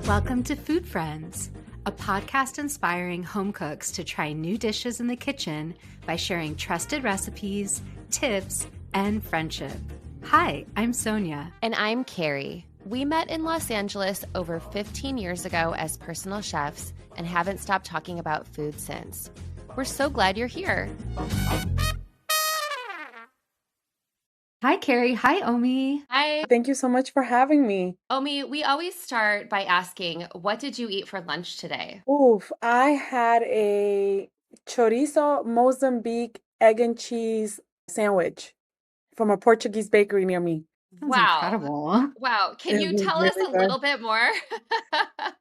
Welcome to Food Friends, a podcast inspiring home cooks to try new dishes in the kitchen by sharing trusted recipes, tips, and friendship. Hi, I'm Sonia. And I'm Carrie. We met in Los Angeles over 15 years ago as personal chefs and haven't stopped talking about food since. We're so glad you're here. Hi, Carrie. Hi, Omi. Hi. Thank you so much for having me. Omi, we always start by asking, what did you eat for lunch today? Oof, I had a chorizo Mozambique egg and cheese sandwich from a Portuguese bakery near me. That's incredible. Wow. Can It you was tell us really a good. little bit more?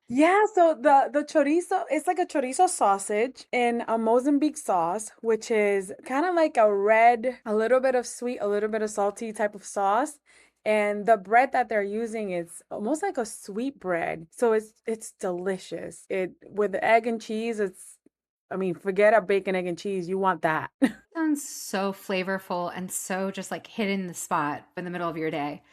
Yeah, so the chorizo, it's like a chorizo sausage in a Mozambique sauce, which is kind of like a red, a little bit of sweet, a little bit of salty type of sauce. And the bread that they're using is almost like a sweet bread. So it's delicious. It with the egg and cheese, forget a bacon, egg, and cheese. You want that. Sounds so flavorful and so just like hitting the spot in the middle of your day.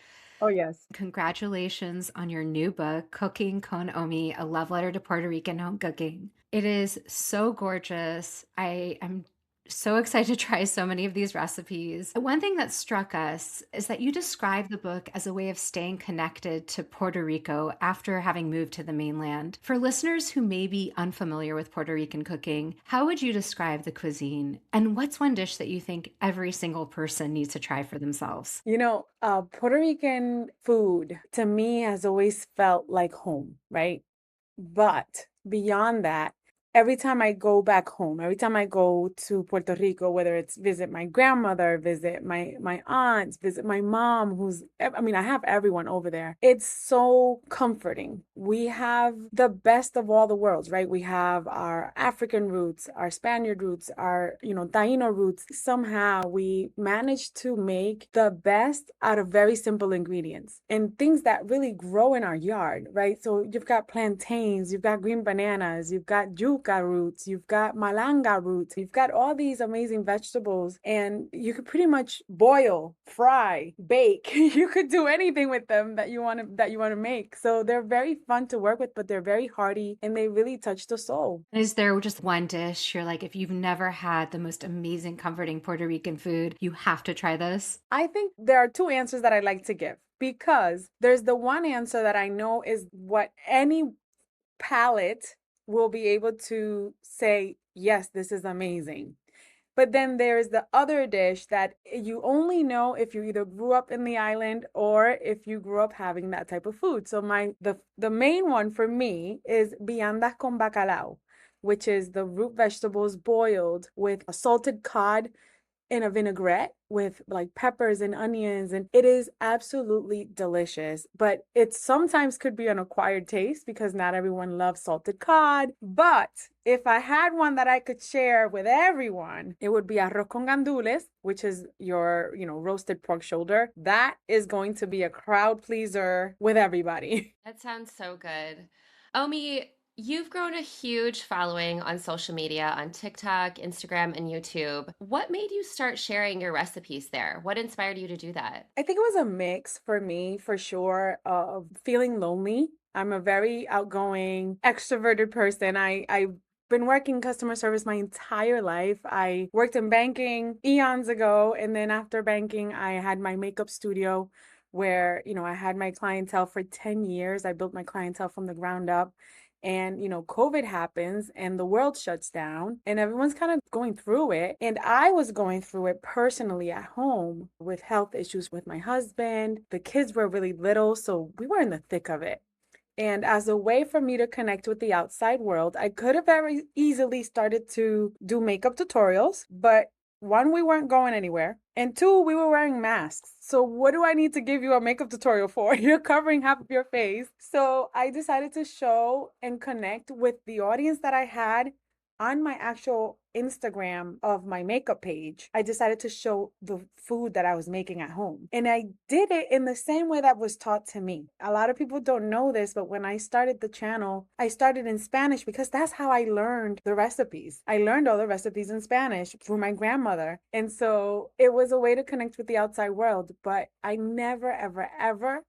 Oh, yes. Congratulations on your new book, Cooking con Omi, a love letter to Puerto Rican home cooking. It is so gorgeous. I am so excited to try so many of these recipes. One thing that struck us is that you describe the book as a way of staying connected to Puerto Rico after having moved to the mainland. For listeners who may be unfamiliar with Puerto Rican cooking, how would you describe the cuisine? And what's one dish that you think every single person needs to try for themselves? Puerto Rican food to me has always felt like home, right? But beyond that, every time I go back home, every time I go to Puerto Rico, whether it's visit my grandmother, visit my aunts, visit my mom, I have everyone over there. It's so comforting. We have the best of all the worlds, right? We have our African roots, our Spaniard roots, our, Taino roots. Somehow we managed to make the best out of very simple ingredients and things that really grow in our yard, right? So you've got plantains, you've got green bananas, you've got yuca roots, you've got malanga roots, you've got all these amazing vegetables, and you could pretty much boil, fry, bake. You could do anything with them that you want to make. So they're very fun to work with, but they're very hearty and they really touch the soul. Is there just one dish you're like, if you've never had the most amazing, comforting Puerto Rican food, you have to try this? I think there are two answers that I like to give, because there's the one answer that I know is what any palate will be able to say, yes, this is amazing. But then there's the other dish that you only know if you either grew up in the island or if you grew up having that type of food. So the main one for me is viandas con bacalao, which is the root vegetables boiled with a salted cod in a vinaigrette with like peppers and onions, and it is absolutely delicious. But it sometimes could be an acquired taste because not everyone loves salted cod. But if I had one that I could share with everyone, it would be arroz con gandules, which is your, roasted pork shoulder. That is going to be a crowd pleaser with everybody. That sounds so good. Omi, you've grown a huge following on social media, on TikTok, Instagram, and YouTube. What made you start sharing your recipes there? What inspired you to do that? I think it was a mix for me, for sure, of feeling lonely. I'm a very outgoing, extroverted person. I've been working customer service my entire life. I worked in banking eons ago, and then after banking, I had my makeup studio where, I had my clientele for 10 years. I built my clientele from the ground up. And, COVID happens and the world shuts down and everyone's kind of going through it. And I was going through it personally at home with health issues with my husband. The kids were really little, so we were in the thick of it. And as a way for me to connect with the outside world, I could have very easily started to do makeup tutorials, but one, we weren't going anywhere. And two, we were wearing masks. So what do I need to give you a makeup tutorial for? You're covering half of your face. So I decided to show and connect with the audience that I had on my actual Instagram of my makeup page. I decided to show the food that I was making at home. And I did it in the same way that was taught to me. A lot of people don't know this, but when I started the channel, I started in Spanish because that's how I learned the recipes. I learned all the recipes in Spanish through my grandmother. And so it was a way to connect with the outside world, but I never, ever, ever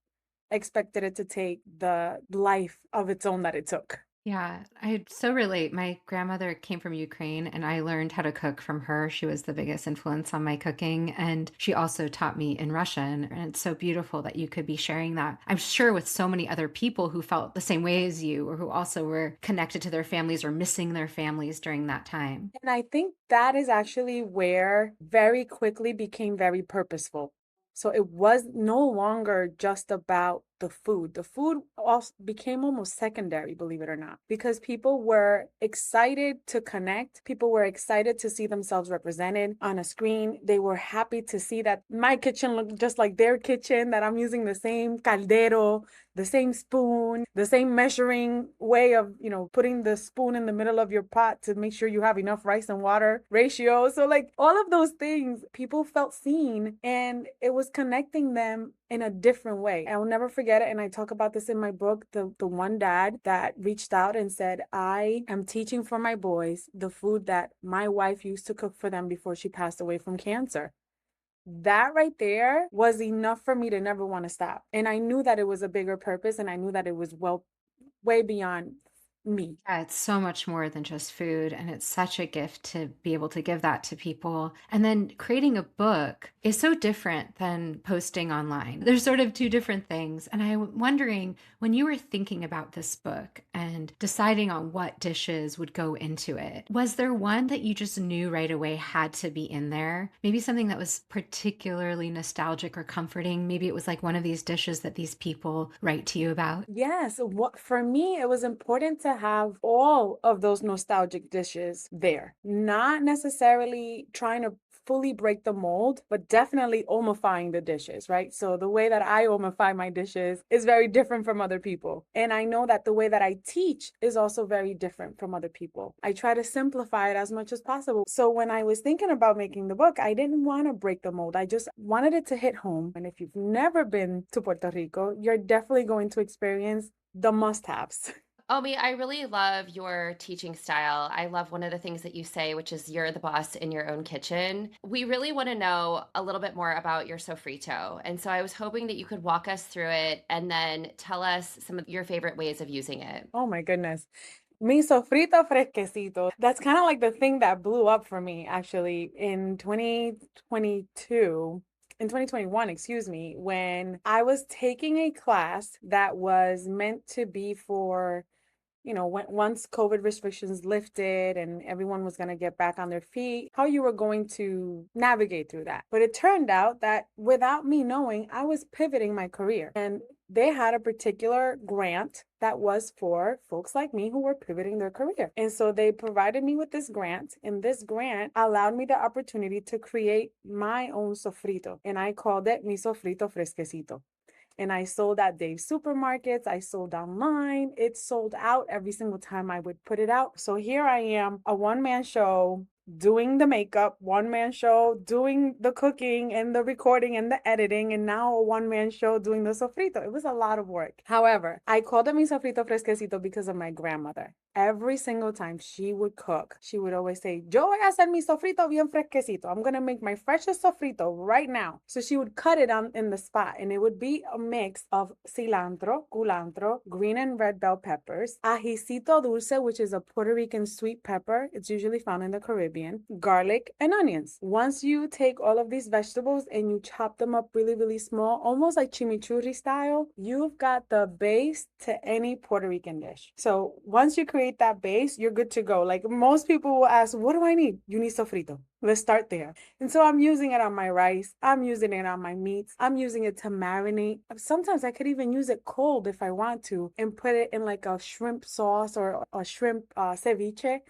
expected it to take the life of its own that it took. Yeah, I so relate. My grandmother came from Ukraine and I learned how to cook from her. She was the biggest influence on my cooking. And she also taught me in Russian. And it's so beautiful that you could be sharing that. I'm sure with so many other people who felt the same way as you or who also were connected to their families or missing their families during that time. And I think that is actually where very quickly became very purposeful. So it was no longer just about the food. The food also became almost secondary, believe it or not, because people were excited to connect. People were excited to see themselves represented on a screen. They were happy to see that my kitchen looked just like their kitchen, that I'm using the same caldero, the same spoon, the same measuring way of, putting the spoon in the middle of your pot to make sure you have enough rice and water ratio. So, like, all of those things, people felt seen and it was connecting them in a different way. I will never forget it. And I talk about this in my book. The one dad that reached out and said, I am teaching for my boys the food that my wife used to cook for them before she passed away from cancer. That right there was enough for me to never want to stop. And I knew that it was a bigger purpose and I knew that it was way beyond me. Yeah, it's so much more than just food, and it's such a gift to be able to give that to people. And then creating a book is so different than posting online. There's sort of two different things. And I'm wondering, when you were thinking about this book and deciding on what dishes would go into it, was there one that you just knew right away had to be in there? Maybe something that was particularly nostalgic or comforting. Maybe it was like one of these dishes that these people write to you about. Yes, what for me, it was important to have all of those nostalgic dishes there. Not necessarily trying to fully break the mold, but definitely omifying the dishes, right? So the way that I omify my dishes is very different from other people. And I know that the way that I teach is also very different from other people. I try to simplify it as much as possible. So when I was thinking about making the book, I didn't want to break the mold. I just wanted it to hit home. And if you've never been to Puerto Rico, you're definitely going to experience the must-haves. Omi, I really love your teaching style. I love one of the things that you say, which is you're the boss in your own kitchen. We really want to know a little bit more about your sofrito. And so I was hoping that you could walk us through it and then tell us some of your favorite ways of using it. Oh my goodness. Mi sofrito fresquecito. That's kind of like the thing that blew up for me actually in 2022, in 2021, excuse me, when I was taking a class that was meant to be for, once COVID restrictions lifted and everyone was going to get back on their feet, how you were going to navigate through that. But it turned out that without me knowing, I was pivoting my career. And they had a particular grant that was for folks like me who were pivoting their career. And so they provided me with this grant, and this grant allowed me the opportunity to create my own sofrito. And I called it Mi Sofrito Fresquecito. And I sold at Dave's supermarkets. I sold online. It sold out every single time I would put it out. So here I am, a one-man show doing the makeup, one-man show doing the cooking and the recording and the editing, and now a one-man show doing the sofrito. It was a lot of work. However, I called it mi sofrito fresquecito because of my grandmother. Every single time she would cook, she would always say, Yo voy a hacer mi sofrito bien fresquecito. I'm going to make my freshest sofrito right now. So she would cut it on in the spot, and it would be a mix of cilantro, culantro, green and red bell peppers, ajicito dulce, which is a Puerto Rican sweet pepper. It's usually found in the Caribbean, garlic, and onions. Once you take all of these vegetables and you chop them up really, really small, almost like chimichurri style, you've got the base to any Puerto Rican dish. So once you create that base, you're good to go. Like, most people will ask, what do I need? You need sofrito. Let's start there. And so I'm using it on my rice. I'm using it on my meats. I'm using it to marinate. Sometimes I could even use it cold if I want to and put it in like a shrimp sauce or a shrimp ceviche.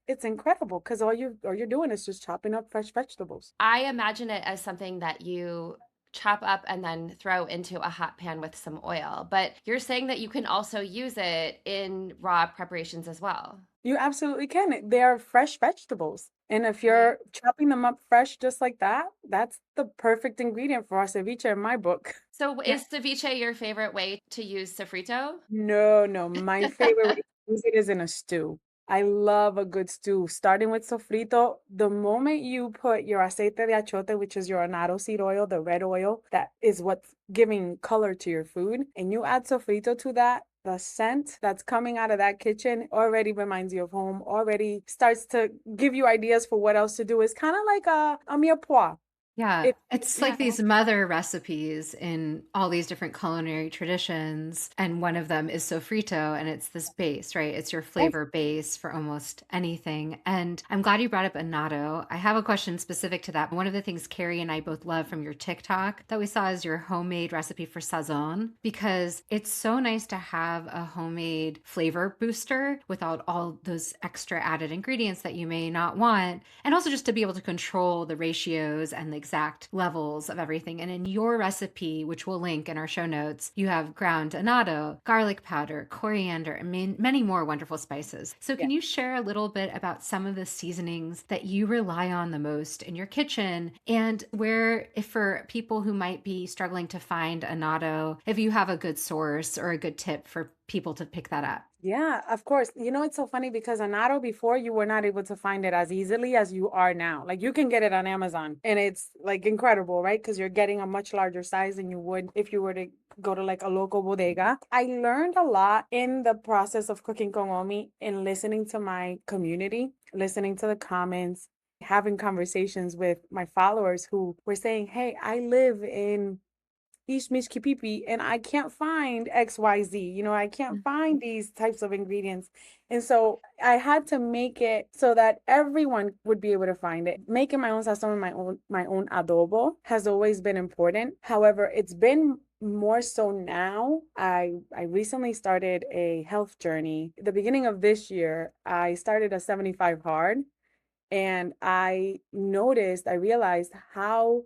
It's incredible because all you're doing is just chopping up fresh vegetables. I imagine it as something that you chop up and then throw into a hot pan with some oil. But you're saying that you can also use it in raw preparations as well. You absolutely can. They are fresh vegetables. And if Right. you're chopping them up fresh just like that, that's the perfect ingredient for our ceviche in my book. So Yeah. is ceviche your favorite way to use sofrito? No, no. My favorite way to use it is in a stew. I love a good stew, starting with sofrito. The moment you put your aceite de achote, which is your annatto seed oil, the red oil, that is what's giving color to your food, and you add sofrito to that, the scent that's coming out of that kitchen already reminds you of home, already starts to give you ideas for what else to do. It's kind of like a mirepoix. Yeah, It, it's you like know, these mother recipes in all these different culinary traditions, and one of them is sofrito, and it's this base, right? It's your yes, flavor base for almost anything. And I'm glad you brought up annatto. I have a question specific to that. One of the things Carrie and I both love from your TikTok that we saw is your homemade recipe for Sazón, because it's so nice to have a homemade flavor booster without all those extra added ingredients that you may not want, and also just to be able to control the ratios and the exact levels of everything. And in your recipe, which we'll link in our show notes, you have ground annatto, garlic powder, coriander, and many more wonderful spices. So yeah. can you share a little bit about some of the seasonings that you rely on the most in your kitchen, and where, if for people who might be struggling to find annatto, if you have a good source or a good tip for people to pick that up? Yeah, of course. You know, it's so funny because annatto before you were not able to find it as easily as you are now. Like you can get it on Amazon and it's like incredible, right? Because you're getting a much larger size than you would if you were to go to like a local bodega. I learned a lot in the process of cooking con Omi and listening to my community, listening to the comments, having conversations with my followers who were saying, "Hey, I live in Ish Mishkipipi and I can't find XYZ. You know, I can't find these types of ingredients." And so I had to make it so that everyone would be able to find it. Making my own sazon, my own adobo has always been important. However, it's been more so now. I recently started a health journey. At the beginning of this year, I started a 75 hard, and I realized how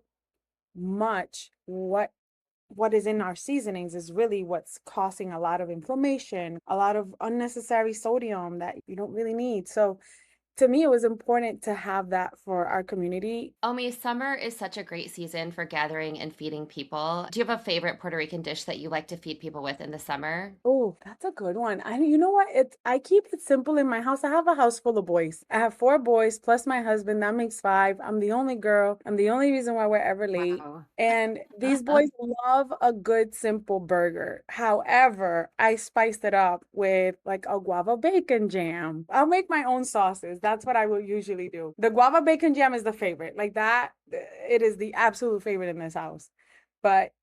much what is in our seasonings is really what's causing a lot of inflammation, a lot of unnecessary sodium that you don't really need. So to me, it was important to have that for our community. Omi, summer is such a great season for gathering and feeding people. Do you have a favorite Puerto Rican dish that you like to feed people with in the summer? Oh, that's a good one. You know what? I keep it simple in my house. I have a house full of boys. I have four boys plus my husband. That makes five. I'm the only girl. I'm the only reason why we're ever late. Wow. And these boys love a good simple burger. However, I spiced it up with like a guava bacon jam. I'll make my own sauces. That's what I will usually do. The guava bacon jam is the favorite. Like that, it is the absolute favorite in this house. But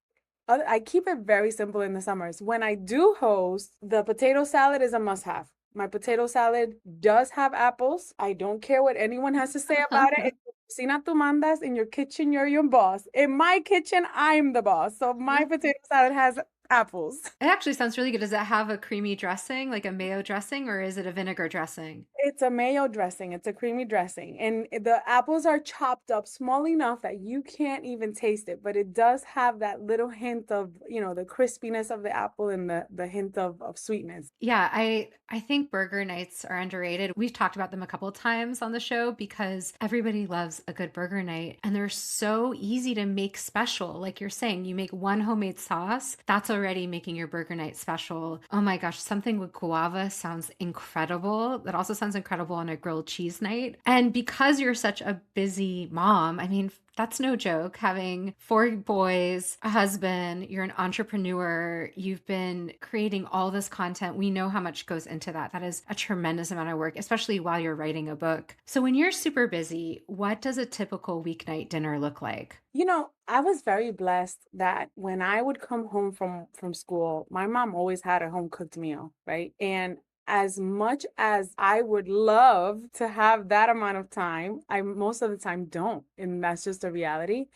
I keep it very simple in the summers. When I do host, the potato salad is a must have. My potato salad does have apples. I don't care what anyone has to say about it. If cocina tú mandas, in your kitchen, you're your boss. In my kitchen, I'm the boss. So my potato salad has apples. It actually sounds really good. Does it have a creamy dressing, like a mayo dressing, or is it a vinegar dressing? It's a mayo dressing. It's a creamy dressing. And the apples are chopped up small enough that you can't even taste it, but it does have that little hint of, the crispiness of the apple and the hint of sweetness. Yeah, I think burger nights are underrated. We've talked about them a couple of times on the show because everybody loves a good burger night, and they're so easy to make special. Like you're saying, you make one homemade sauce, that's already making your burger night special. Oh my gosh, something with guava sounds incredible. That also sounds incredible on a grilled cheese night. And because you're such a busy mom, I mean, that's no joke. Having four boys, a husband, you're an entrepreneur, you've been creating all this content. We know how much goes into that. That is a tremendous amount of work, especially while you're writing a book. So, when you're super busy, what does a typical weeknight dinner look like? I was very blessed that when I would come home from school, my mom always had a home cooked meal, right? And as much as I would love to have that amount of time, I most of the time don't, and that's just a reality.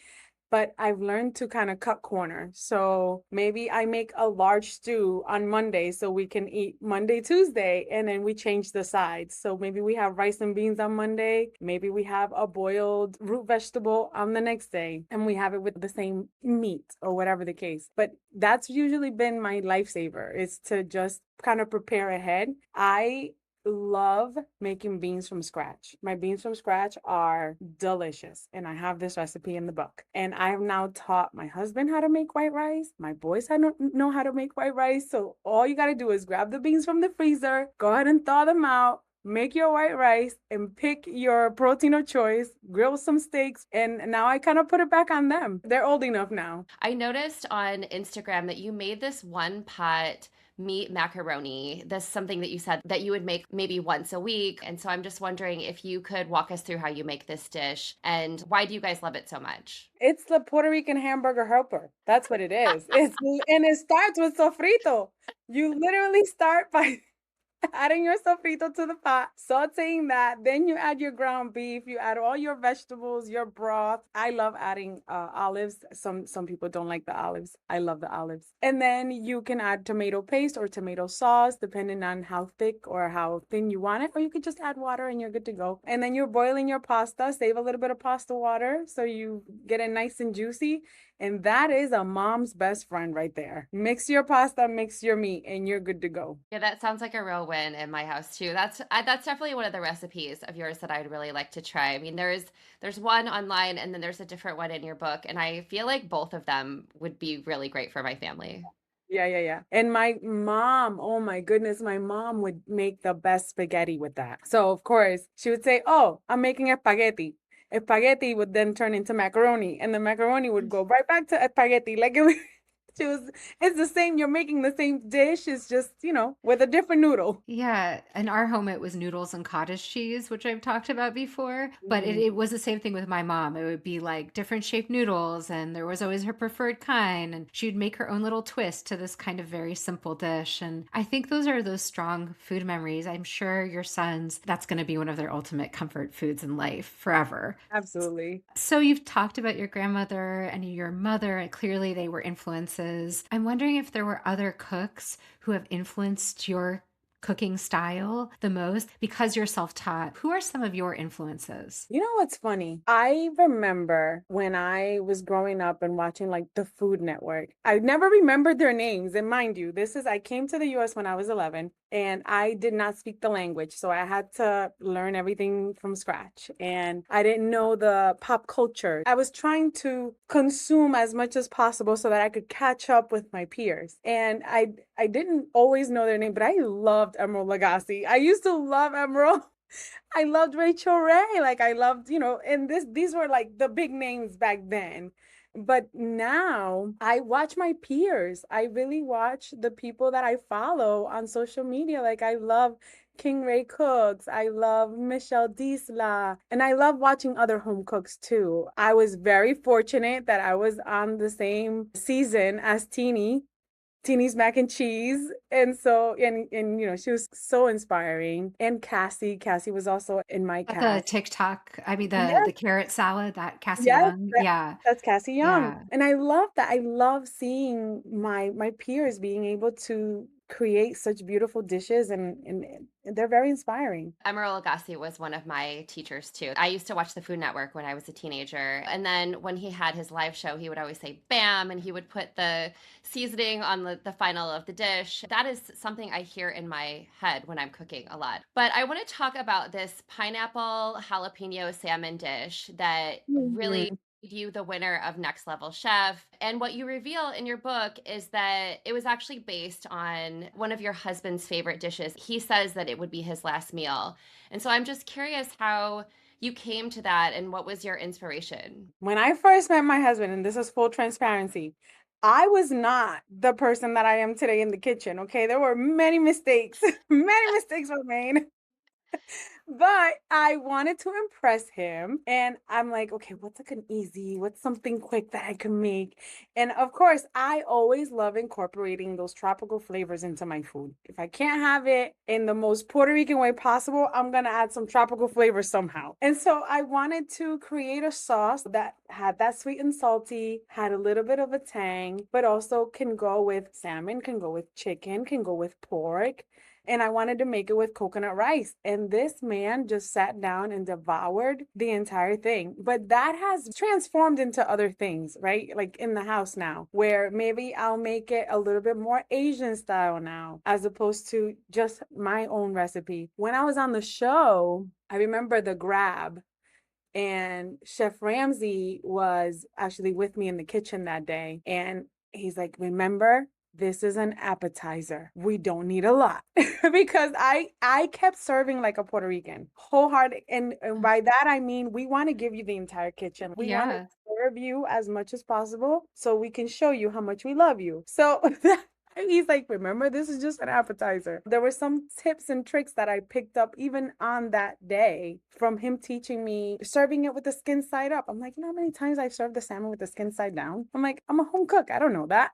But I've learned to kind of cut corners. So maybe I make a large stew on Monday so we can eat Monday, Tuesday, and then we change the sides. So maybe we have rice and beans on Monday. Maybe we have a boiled root vegetable on the next day, and we have it with the same meat or whatever the case. But that's usually been my lifesaver, is to just kind of prepare ahead. I love making beans from scratch. My beans from scratch are delicious, and I have this recipe in the book. And I have now taught my husband how to make white rice. My boys don't know how to make white rice. So all you got to do is grab the beans from the freezer, go ahead and thaw them out, make your white rice, and pick your protein of choice, grill some steaks, and now I kind of put it back on them. They're old enough now. I noticed on Instagram that you made this one pot meat macaroni. This is something that you said that you would make maybe once a week. And so I'm just wondering if you could walk us through how you make this dish and why do you guys love it so much? It's the Puerto Rican hamburger helper. That's what it is. And it starts with sofrito. You literally start by adding your sofrito to the pot, sauteing that, then you add your ground beef, you add all your vegetables, your broth. I love adding olives. Some people don't like the olives. I love the olives. And then you can add tomato paste or tomato sauce, depending on how thick or how thin you want it, or you could just add water and you're good to go. And then you're boiling your pasta, save a little bit of pasta water so you get it nice and juicy. And that is a mom's best friend right there. Mix your pasta, mix your meat, and you're good to go. Yeah, that sounds like a real win in my house too. That's definitely one of the recipes of yours that I'd really like to try. I mean, there's one online and then there's a different one in your book, and I feel like both of them would be really great for my family. Yeah, yeah, yeah. And my mom, oh my goodness, my mom would make the best spaghetti with that. So, of course, she would say, "Oh, I'm making a spaghetti." Spaghetti would then turn into macaroni, and the macaroni would go right back to spaghetti. Like it was, she was, it's the same. You're making the same dish. It's just, with a different noodle. Yeah, in our home, it was noodles and cottage cheese, which I've talked about before, but it was the same thing with my mom. It would be like different shaped noodles, and there was always her preferred kind, and she'd make her own little twist to this kind of very simple dish. And I think those are those strong food memories. I'm sure your sons, that's going to be one of their ultimate comfort foods in life forever. Absolutely. So you've talked about your grandmother and your mother, and clearly they were influences. I'm wondering if there were other cooks who have influenced your cooking style the most because you're self-taught. Who are some of your influences? You know what's funny? I remember when I was growing up and watching like the Food Network. I never remembered their names. And mind you, I came to the US when I was 11 and I did not speak the language. So I had to learn everything from scratch. And I didn't know the pop culture. I was trying to consume as much as possible so that I could catch up with my peers. And I didn't always know their name, but I loved Emerald Lagasse. I used to love Emerald. I loved Rachel Ray. Like I loved, and these were like the big names back then. But now I watch my peers. I really watch the people that I follow on social media. Like I love King Ray Cooks. I love Michelle Diesla. And I love watching other home cooks too. I was very fortunate that I was on the same season as Teeny's mac and cheese. And so, and she was so inspiring. And Cassie was also in my At the cast. TikTok, I mean the Yes, carrot salad, that Cassie yes, Young. Yeah. that's Cassie Young. Yeah. And I love that. I love seeing my peers being able to create such beautiful dishes and they're very inspiring. Emeril Lagasse was one of my teachers too. I used to watch the Food Network when I was a teenager. And then when he had his live show, he would always say bam, and he would put the seasoning on the final of the dish. That is something I hear in my head when I'm cooking a lot. But I want to talk about this pineapple jalapeno salmon dish that really Mhm. you the winner of Next Level Chef. And what you reveal in your book is that it was actually based on one of your husband's favorite dishes. He says that it would be his last meal. And so I'm just curious how you came to that and what was your inspiration? When I first met my husband, and this is full transparency, I was not the person that I am today in the kitchen. Okay. There were many mistakes, many mistakes were made. But I wanted to impress him. And I'm like, okay, what's something quick that I can make? And of course, I always love incorporating those tropical flavors into my food. If I can't have it in the most Puerto Rican way possible, I'm going to add some tropical flavors somehow. And so I wanted to create a sauce that had that sweet and salty, had a little bit of a tang, but also can go with salmon, can go with chicken, can go with pork. And I wanted to make it with coconut rice. And this man just sat down and devoured the entire thing. But that has transformed into other things, right? Like in the house now, where maybe I'll make it a little bit more Asian style now, as opposed to just my own recipe. When I was on the show, I remember the grab. And Chef Ramsay was actually with me in the kitchen that day. And he's like, remember? this is an appetizer. We don't need a lot because I kept serving like a Puerto Rican, wholehearted. And by that I mean we want to give you the entire kitchen. We want to Yeah. serve you as much as possible so we can show you how much we love you. So he's like, remember, this is just an appetizer. There were some tips and tricks that I picked up even on that day from him teaching me serving it with the skin side up. I'm like, you know how many times I've served the salmon with the skin side down? I'm like, I'm a home cook. I don't know that.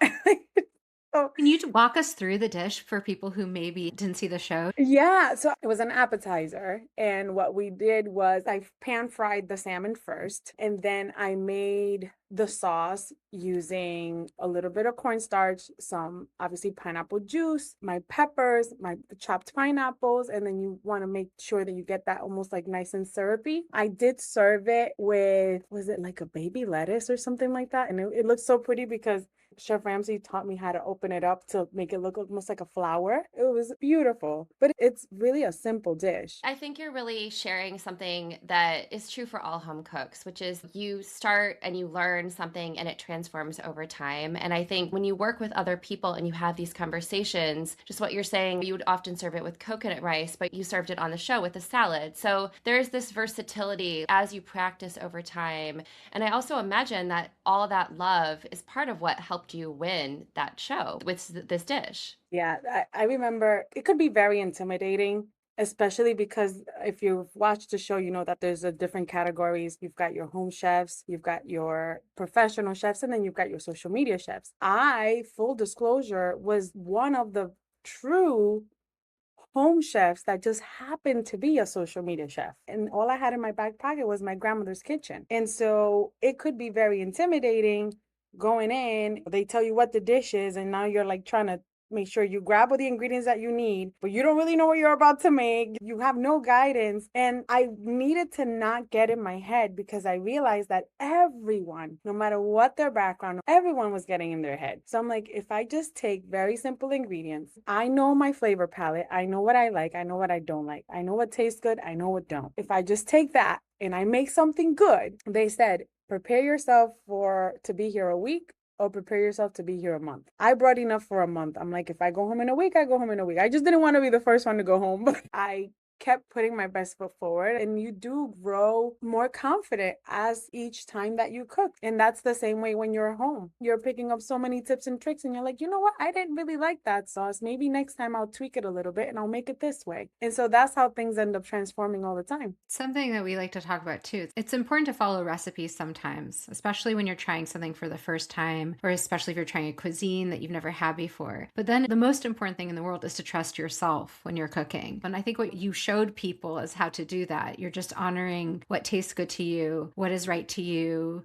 So Can you walk us through the dish for people who maybe didn't see the show? yeah, so it was an appetizer. And what we did was I pan fried the salmon first, and then I made the sauce using a little bit of cornstarch, some obviously pineapple juice, my peppers, my chopped pineapples, and then you want to make sure that you get that almost like nice and syrupy. I did serve it with, was it like a baby lettuce or something like that? And it looked so pretty because Chef Ramsay taught me how to open it up to make it look almost like a flower. It was beautiful, but it's really a simple dish. I think you're really sharing something that is true for all home cooks, which is you start and you learn something and it transforms over time. And I think when you work with other people and you have these conversations, just what you're saying, you would often serve it with coconut rice, but you served it on the show with a salad. So there's this versatility as you practice over time. And I also imagine that all that love is part of what helped you win that show with this dish. Yeah, I remember it could be very intimidating, especially because if you've watched the show, you know that there's a different categories. You've got your home chefs, you've got your professional chefs, and then you've got your social media chefs. I, full disclosure, was one of the true home chefs that just happened to be a social media chef. And all I had in my back pocket was my grandmother's kitchen. And so it could be very intimidating going in. They tell you what the dish is, and now you're like trying to make sure you grab all the ingredients that you need, but you don't really know what you're about to make. You have no guidance. And I needed to not get in my head because I realized that everyone, no matter what their background, everyone was getting in their head. So I'm like, if I just take very simple ingredients, I know my flavor palette, I know what I like, I know what I don't like, I know what tastes good, I know what don't. If I just take that and I make something good, they said, prepare yourself for to be here a week or prepare yourself to be here a month. I brought enough for a month. I'm like, if I go home in a week, I go home in a week. I just didn't want to be the first one to go home, but I kept putting my best foot forward, and you do grow more confident as each time that you cook. And that's the same way when you're home. You're picking up so many tips and tricks and you're like, you know what? I didn't really like that sauce. Maybe next time I'll tweak it a little bit and I'll make it this way. And so that's how things end up transforming all the time. Something that we like to talk about too. It's important to follow recipes sometimes, especially when you're trying something for the first time, or especially if you're trying a cuisine that you've never had before. But then the most important thing in the world is to trust yourself when you're cooking. And I think what you showed people is how to do that. You're just honoring what tastes good to you, what is right to you,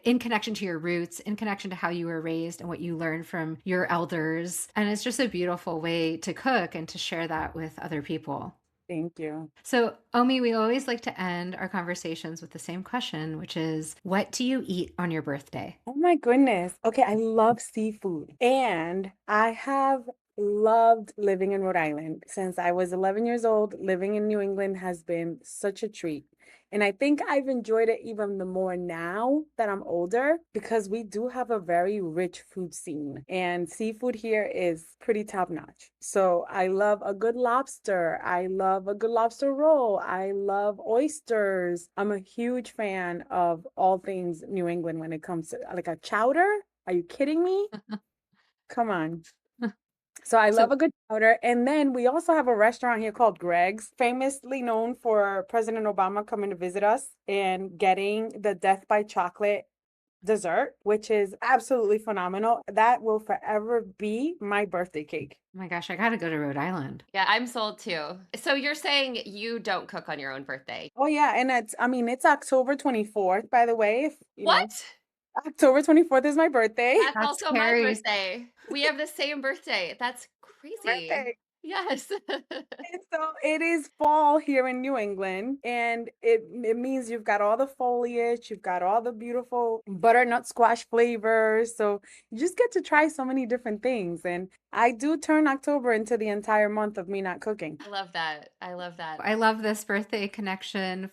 in connection to your roots, in connection to how you were raised and what you learned from your elders. And it's just a beautiful way to cook and to share that with other people. Thank you. So, Omi, we always like to end our conversations with the same question, which is, what do you eat on your birthday? Oh my goodness. Okay, I love seafood. And I have loved living in Rhode Island since I was 11 years old. Living in New England has been such a treat. And I think I've enjoyed it even the more now that I'm older because we do have a very rich food scene and seafood here is pretty top notch. So I love a good lobster. I love a good lobster roll. I love oysters. I'm a huge fan of all things New England when it comes to like a chowder. Are you kidding me? Come on. So I love So, a good chowder. And then we also have a restaurant here called Greg's, famously known for President Obama coming to visit us and getting the Death by Chocolate dessert, which is absolutely phenomenal. That will forever be my birthday cake. oh my gosh, I got to go to Rhode Island. Yeah, I'm sold too. So you're saying you don't cook on your own birthday. Oh yeah, and it's October 24th, by the way, if you know. What? October 24th is my birthday. That's That's also my Carrie's. birthday. We have the same birthday. That's crazy. Birthday. Yes. And so it is fall here in New England, and it means you've got all the foliage, you've got all the beautiful butternut squash flavors. So you just get to try so many different things. And I do turn October into the entire month of me not cooking. I love that. I love that. I love this birthday connection.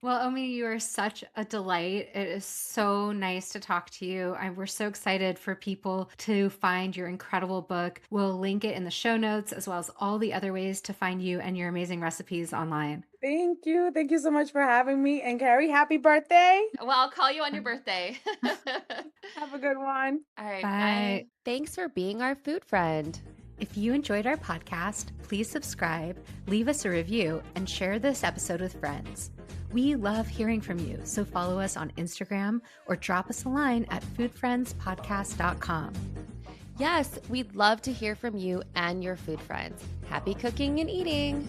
Well, Omi, you are such a delight. It is so nice to talk to you. We're so excited for people to find your incredible book. We'll link it in the show notes as well as all the other ways to find you and your amazing recipes online. Thank you. Thank you so much for having me. And Carrie, happy birthday. Well, I'll call you on your birthday. Have a good one. All right. Bye. Bye. Thanks for being our food friend. If you enjoyed our podcast, please subscribe, leave us a review, and share this episode with friends. We love hearing from you, so follow us on Instagram or drop us a line at foodfriendspodcast.com. Yes, we'd love to hear from you and your food friends. Happy cooking and eating.